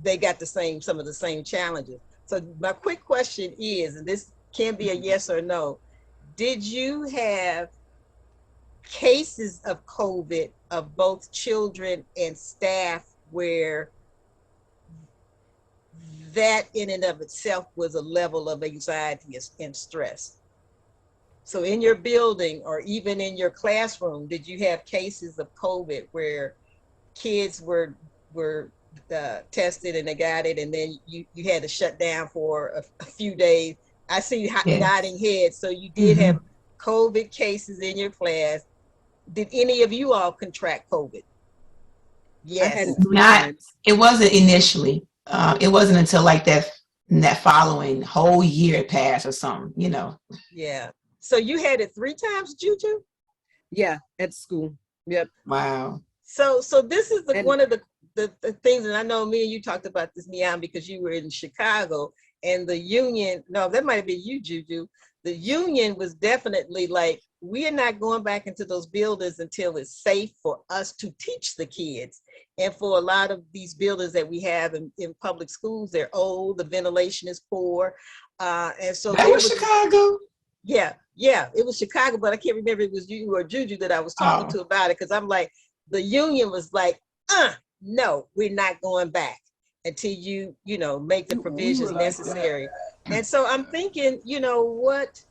S1: they got some of the same challenges. So my quick question is, and this can be a yes or no, did you have cases of COVID of both children and staff where that in and of itself was a level of anxiety and stress? So in your building or even in your classroom, did you have cases of COVID where kids were tested and they got it, and then you had to shut down for a few days? I see you nodding heads. So you did have COVID cases in your class. Did any of you all contract COVID? Yes.
S2: I had it 3
S3: Not-
S2: times.
S3: It wasn't initially. It wasn't until like that following whole year passed or something,
S1: Yeah. So you had it 3 times, Juju?
S2: Yeah, at school. Yep.
S3: Wow.
S1: So this is
S2: And-
S1: one of the things, and I know me and you talked about this, Neon, because you were in Chicago, and the union, no, that might be you, Juju. The union was definitely like, we are not going back into those buildings until it's safe for us to teach the kids. And for a lot of these buildings that we have in public schools, they're old, the ventilation is poor. And so
S3: That was Chicago.
S1: Yeah, it was Chicago, but I can't remember if it was you or Juju that I was talking to about it, because I'm like, the union was like, no, we're not going back until you make the provisions
S4: like
S1: necessary. And so I'm thinking, what,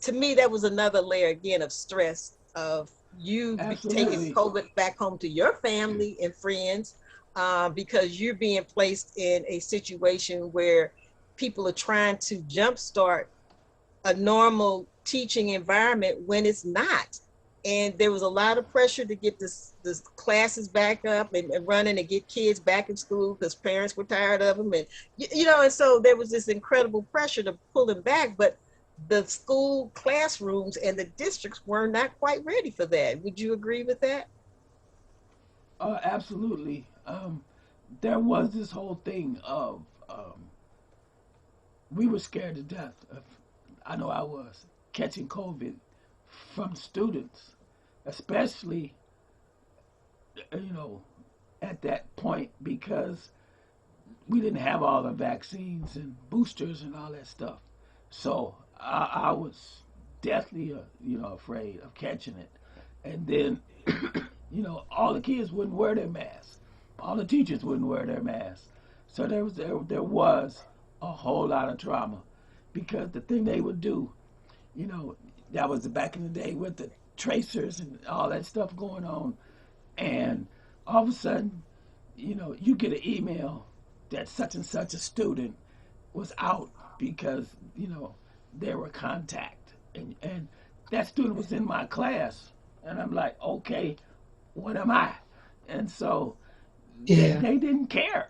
S1: to me, that was another layer again of stress of you
S4: Absolutely.
S1: taking COVID back home to your family and friends, because you're being placed in a situation where people are trying to jumpstart a normal teaching environment when it's not. And there was a lot of pressure to get this classes back up and running and get kids back in school because parents were tired of them. And, and so there was this incredible pressure to pull them back, but the school classrooms and the districts were not quite ready for that. Would you agree with that?
S4: Absolutely. There was this whole thing of we were scared to death of, I know I was, catching COVID from students, especially, at that point, because we didn't have all the vaccines and boosters and all that stuff. So I was deathly, afraid of catching it. And then, all the kids wouldn't wear their masks. All the teachers wouldn't wear their masks. So there was a whole lot of trauma, because the thing they would do, that was back in the day with the tracers and all that stuff going on. And all of a sudden, you get an email that such and such a student was out because, they were contact. And that student was in my class. And I'm like, okay, what am I? And so they didn't care.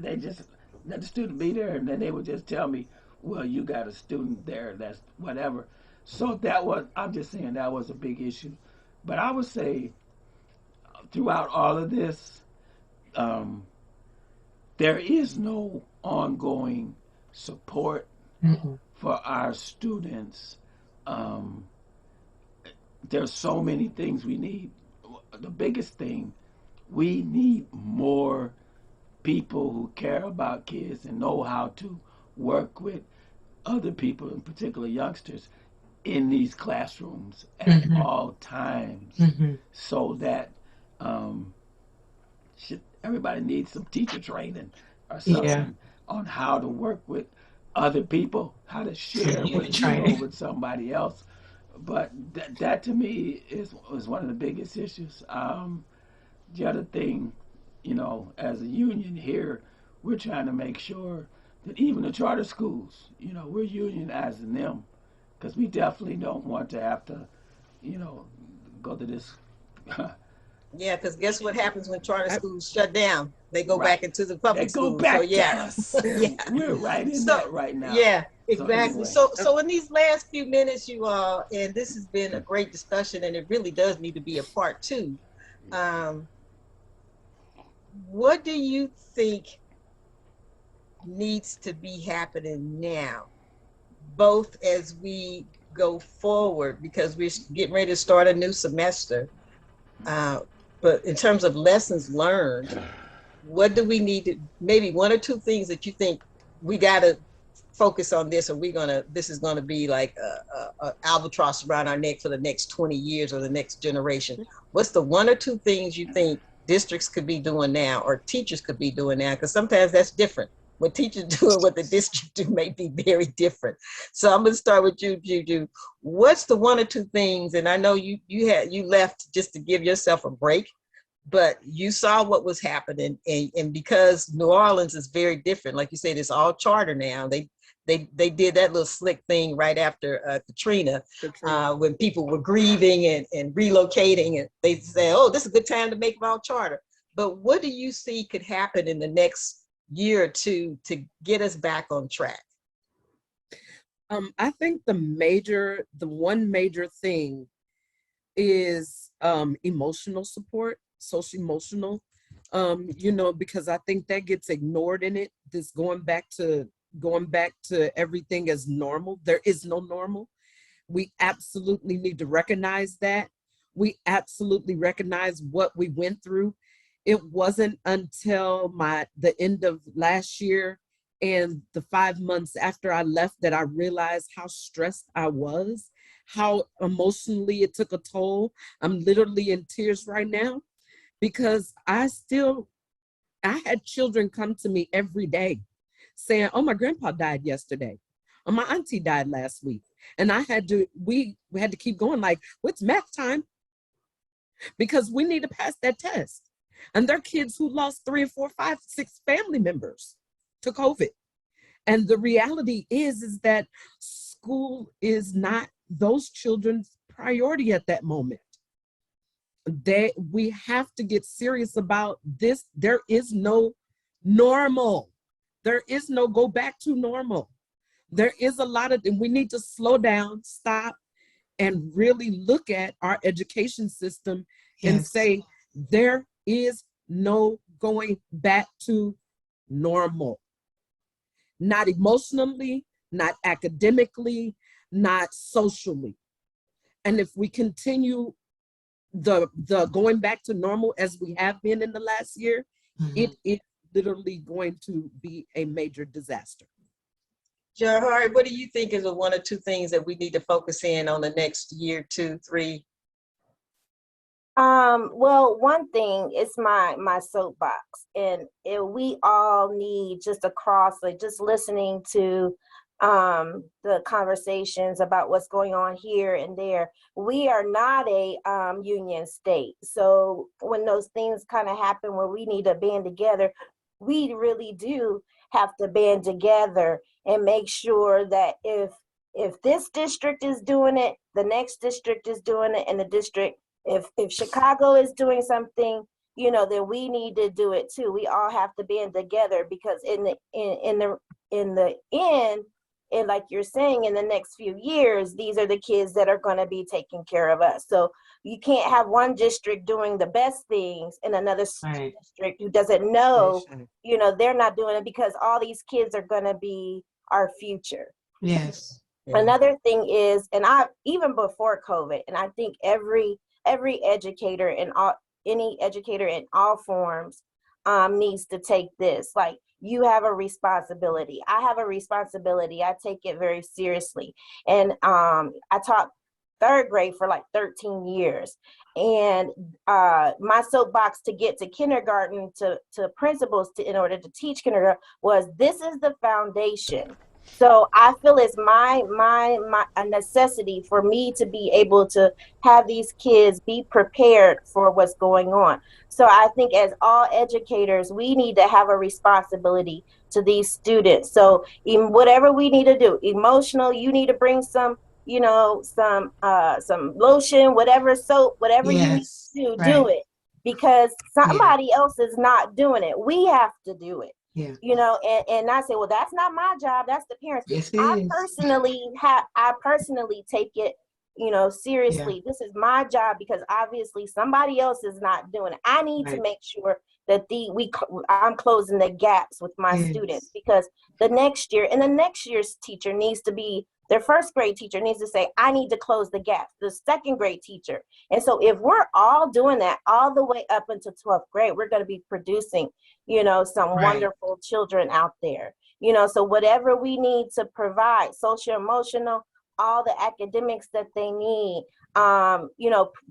S4: They just let the student be there, and then they would just tell me, well, you got a student there, that's whatever. So I'm just saying that was a big issue. But I would say throughout all of this, there is no ongoing support for our students. There's so many things we need. The biggest thing, we need more people who care about kids and know how to work with other people, in particular youngsters, in these classrooms at all times, so that everybody needs some teacher training or something on how to work with other people, how to share with somebody else. But that to me is one of the biggest issues. The other thing, as a union here, we're trying to make sure that even the charter schools, we're unionizing them, because we definitely don't want to have to you know, go to this.
S1: Yeah, because guess what happens when charter
S2: I-
S1: schools shut down? They go
S4: Right.
S1: back into the
S4: They
S1: public
S4: go
S1: schools. So
S4: back to
S1: yeah,
S4: us.
S1: yeah.
S4: We're right in
S1: So
S4: that right now.
S1: yeah,
S4: So
S1: exactly.
S4: anyway,
S1: So in these last few minutes, you all, and this has been a great discussion, and it really does need to be a part two. Um, what do you think needs to be happening now, both as we go forward, because we're getting ready to start a new semester, but in terms of lessons learned, what do we need to, maybe one or two things that you think we got to focus on this, or this is gonna be like a albatross around our neck for the next 20 years or the next generation? What's the one or two things you think districts could be doing now, or teachers could be doing now? Because sometimes that's different. What teachers do and what the district do may be very different. So I'm gonna start with you, Juju. What's the one or two things? And I know you left just to give yourself a break, but you saw what was happening, and because New Orleans is very different, like you said, it's all charter now. They did that little slick thing right after Katrina, when people were grieving and relocating, and they say, oh, this is a good time to make them all charter. But what do you see could happen in the next year or two to get us back on track?
S2: I think the one major thing is emotional support, social emotional, because I think that gets ignored in it. This going back to everything as normal. There is no normal. We absolutely need to recognize that. We absolutely recognize what we went through. It wasn't until the end of last year and the 5 months after I left that I realized how stressed I was, how emotionally it took a toll. I'm literally in tears right now because I had children come to me every day saying, oh, my grandpa died yesterday, or my auntie died last week. And we had to keep going, like, what's math time? Because we need to pass that test. And there are kids who lost 3 or 4, 5, 6 family members to COVID. And the reality is that school is not those children's priority at that moment. We have to get serious about this. There is no normal. There is no go back to normal. There is a lot of, and we need to slow down, stop, and really look at our education system and say, there is no going back to normal. Not emotionally, not academically, not socially. And if we continue the going back to normal as we have been in the last year, it is literally going to be a major disaster.
S1: Jahari, what do you think is the one or two things that we need to focus in on the next year, 2, 3?
S5: Well, one thing is my soapbox, and we all need just just listening to the conversations about what's going on here and there. We are not a union state, so when those things kind of happen where we need to band together, we really do have to band together and make sure that if this district is doing it, the next district is doing it, and the district, if Chicago is doing something, then we need to do it too. We all have to band together, because in the end, and like you're saying, in the next few years, these are the kids that are going to be taking care of us. So you can't have one district doing the best things and another district who doesn't know, they're not doing it, because all these kids are going to be our future.
S3: Yes.
S1: Yeah.
S5: Another thing is, and even before COVID, and I think every educator and any educator in all forms needs to take this. Like, you have a responsibility. I have a responsibility. I take it very seriously. And I taught 3rd grade for like 13 years. And my soapbox to get to kindergarten, to principals, in order to teach kindergarten, was, this is the foundation. So I feel it's a necessity for me to be able to have these kids be prepared for what's going on. So I think as all educators, we need to have a responsibility to these students. So in whatever we need to do, emotional, you need to bring some some lotion, whatever soap, whatever you need
S3: Yes.
S5: to
S3: Right.
S5: do it, because somebody else is not doing it. We have to do it.
S3: Yeah.
S5: And not say, well, that's not my job, that's the parents.
S3: Yes, it
S5: I
S3: is.
S5: personally take it, seriously. This is my job because obviously somebody else is not doing it. I need to make sure that I'm closing the gaps with my students, because the next year's teacher needs to be, their first grade teacher needs to say, I need to close the gaps. The second grade teacher. And so if we're all doing that all the way up into 12th grade, we're going to be producing, some wonderful children out there. So whatever we need to provide, social, emotional, all the academics that they need,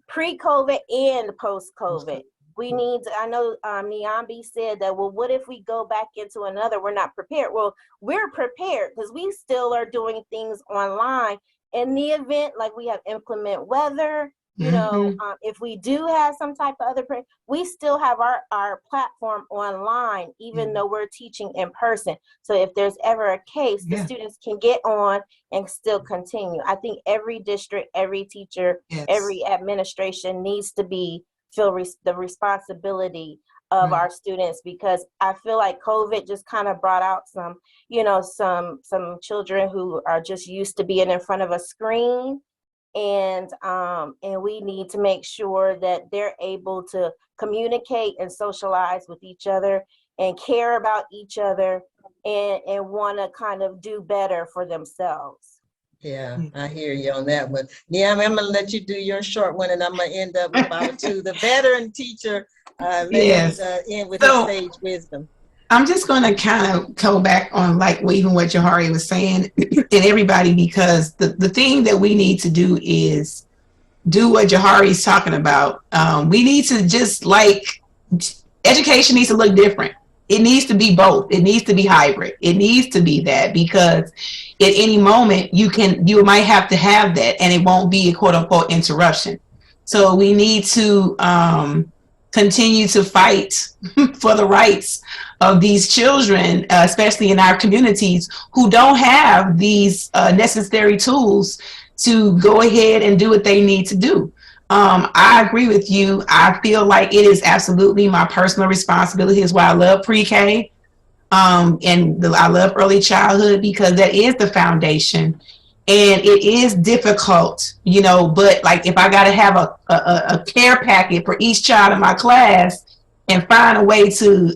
S5: pre-COVID and post-COVID. We need to, I know Niambi said that, well, what if we go back into another, we're not prepared? Well, we're prepared because we still are doing things online. In the event, like we have inclement weather, if we do have some type of other, we still have our platform online, even though we're teaching in person. So if there's ever a case, the students can get on and still continue. I think every district, every teacher, every administration needs to feel the responsibility of our students, because I feel like COVID just kind of brought out some children who are just used to being in front of a screen, and we need to make sure that they're able to communicate and socialize with each other and care about each other and want to kind of do better for themselves.
S1: Yeah, I hear you on that one. Niambi, I'm gonna let you do your short one, and I'm gonna end up with our two. The veteran teacher, end with his sage wisdom.
S3: I'm just going to kind of go back on even what Johari was saying and everybody, because the thing that we need to do is do what Johari's talking about. We need to education needs to look different. It needs to be both. It needs to be hybrid. It needs to be that, because at any moment you might have to have that, and it won't be a quote unquote interruption. So we need to continue to fight for the rights of these children, especially in our communities, who don't have these necessary tools to go ahead and do what they need to do. I agree with you. I feel like it is absolutely my personal responsibility. Is why I love pre-K, and I love early childhood, because that is the foundation. And it is difficult, but if I got to have a care packet for each child in my class and find a way to,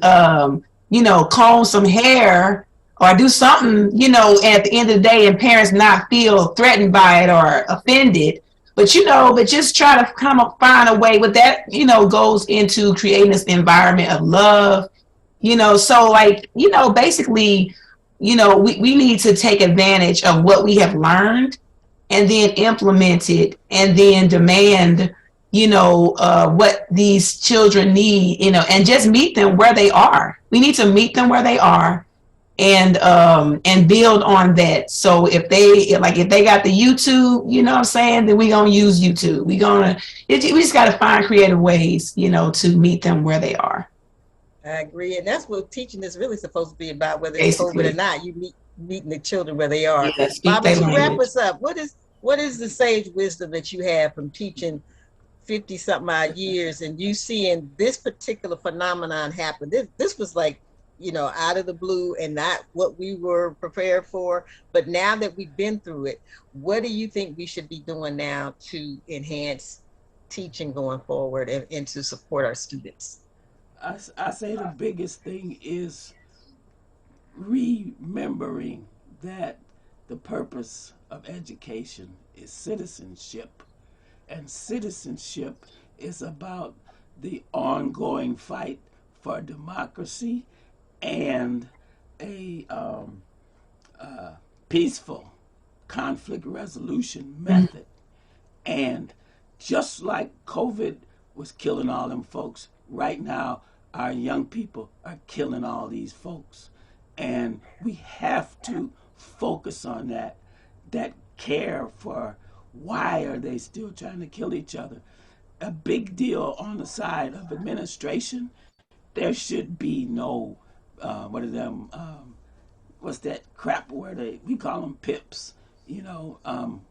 S3: comb some hair or do something, at the end of the day, and parents not feel threatened by it or offended, but just try to come up, find a way with that, goes into creating this environment of love, so basically, we need to take advantage of what we have learned and then implement it, and then demand, what these children need, and just meet them where they are. We need to meet them where they are, and build on that. So if they got the YouTube, then we're going to use YouTube. We just got to find creative ways, to meet them where they are.
S1: I agree, and that's what teaching is really supposed to be about, whether it's COVID or not. You meeting the children where they are. Bobby, to wrap us up, what is the sage wisdom that you have from teaching 50-something odd years, and you seeing this particular phenomenon happen? This was out of the blue and not what we were prepared for. But now that we've been through it, what do you think we should be doing now to enhance teaching going forward and to support our students?
S4: I say the biggest thing is remembering that the purpose of education is citizenship, and citizenship is about the ongoing fight for democracy and a peaceful conflict resolution method. And just like COVID was killing all them folks, right now our young people are killing all these folks, and we have to focus on that care for why are they still trying to kill each other. A big deal on the side of administration. There should be no what's that crap where we call them pips,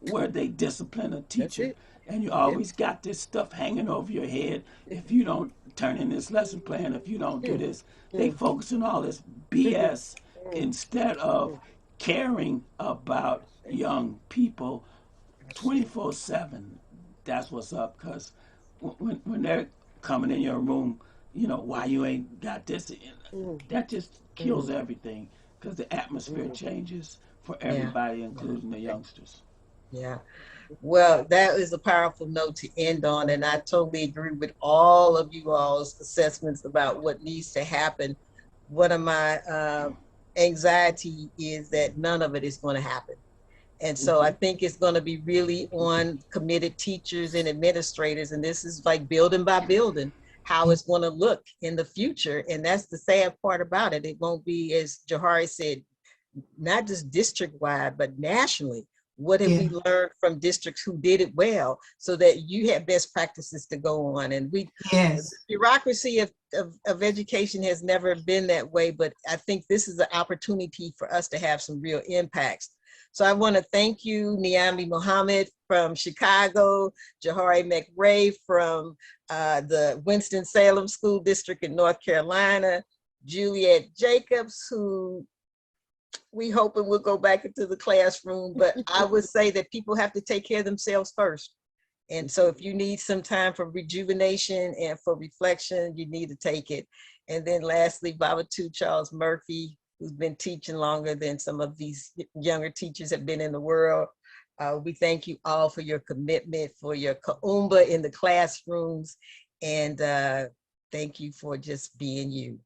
S4: where they discipline a teacher.
S2: it.
S4: And you
S2: Yep.
S4: always got this stuff hanging over your head. If you don't turn in this lesson plan, if you don't do this, they focus on all this BS instead of caring about young people 24/7. That's what's up. Because when they're coming in your room, why you ain't got this, that just kills everything. Because the atmosphere changes for everybody, including the youngsters.
S1: Yeah. Well, that is a powerful note to end on, and I totally agree with all of you all's assessments about what needs to happen. One of my anxiety is that none of it is going to happen. And so I think it's going to be really on committed teachers and administrators, and this is like building by building, how it's going to look in the future. And that's the sad part about it. It won't be, as Jahari said, not just district-wide, but nationally. What have we learned from districts who did it well, so that you have best practices to go on? And the bureaucracy of education has never been that way, but I think this is an opportunity for us to have some real impacts. So I want to thank you, Niambi Mohammed from Chicago, Jahari McRae from the Winston-Salem School District in North Carolina, Juliet Jacobs, who we hoping will go back into the classroom, but I would say that people have to take care of themselves first. And so if you need some time for rejuvenation and for reflection, you need to take it. And then lastly, Babatu Charles Murphy, who's been teaching longer than some of these younger teachers have been in the world. We thank you all for your commitment, for your kaumba in the classrooms, and thank you for just being you.